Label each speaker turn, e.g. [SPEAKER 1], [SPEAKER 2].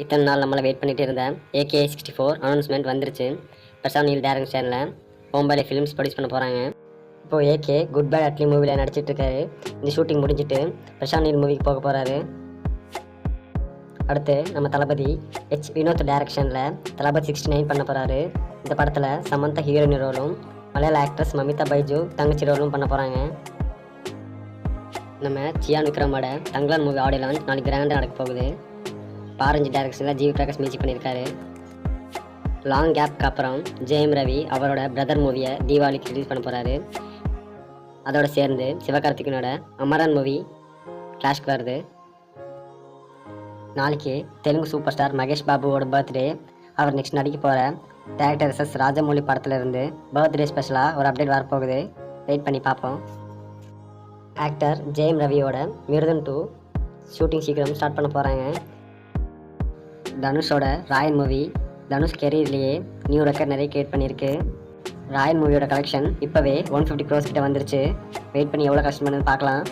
[SPEAKER 1] இத்தனை நாள் நம்மளை வெயிட் பண்ணிட்டு இருந்த AK64 அனௌன்ஸ்மெண்ட் வந்துருச்சு. பிரசாந்த் நீல் டைரக்ஷனில் மும்பையில் ஃபிலிம்ஸ் ப்ரொடியூஸ் பண்ண போகிறாங்க. இப்போது AK குட் பேட் அட்லி மூவியில் நடிச்சிட்டு இருக்காரு. இந்த ஷூட்டிங் முடிஞ்சிட்டு பிரசாந்த் நீல் மூவிக்கு போக போகிறாரு. அடுத்து நம்ம தளபதி வினோத் டைரக்ஷனில் தளபதி 69 பண்ண போகிறாரு. இந்த படத்தில் சமந்தா ஹீரோயின் ரோலும் மலையாள ஆக்ட்ரஸ் மமிதா பைஜு தங்கச்சி ரோலும் பண்ண போகிறாங்க. நம்ம சியான் விக்ரமோட தங்கலான் மூவி ஆடியோ லான்ச் நாளைக்கு கிராண்டாக நடக்க போகுது. பாரஞ்சி டைரக்ஷனில் ஜிவி பிரகாஷ் மியூசிக் பண்ணியிருக்காரு. லாங் கேப்க்கு அப்புறம் ஜெயம் ரவி அவரோட பிரதர் மூவியை தீபாவளிக்கு ரிலீஸ் பண்ண போகிறாரு. அதோட சேர்ந்து சிவகார்த்திகனோட அமரன் மூவி கிளாஷ்க்கு வருது. நாளைக்கு தெலுங்கு சூப்பர் ஸ்டார் மகேஷ் பாபுவோட பர்த்டே. அவர் நெக்ஸ்ட் நடிக்க போகிற டேரக்டர் SS ராஜமௌலி படத்தில் இருந்து பர்த்டே ஸ்பெஷலாக ஒரு அப்டேட் வரப்போகுது. வெயிட் பண்ணி பார்ப்போம். ஆக்டர் ஜெயம் ரவியோட மிருதன் 2 ஷூட்டிங் சீக்கிரம் ஸ்டார்ட் பண்ண போகிறாங்க. தனுஷோட ராயன் மூவி தனுஷ் கெரியர்லேயே நியூ ரெக்கார்ட் நிறைய கிரியேட் பண்ணியிருக்கு. ராயன் மூவியோட கலெக்ஷன் இப்போவே 150 crores கிட்ட வந்துருச்சு. வெயிட் பண்ணி எவ்வளோ கலெக்ஷன் பண்ணுன்னு பார்க்கலாம்.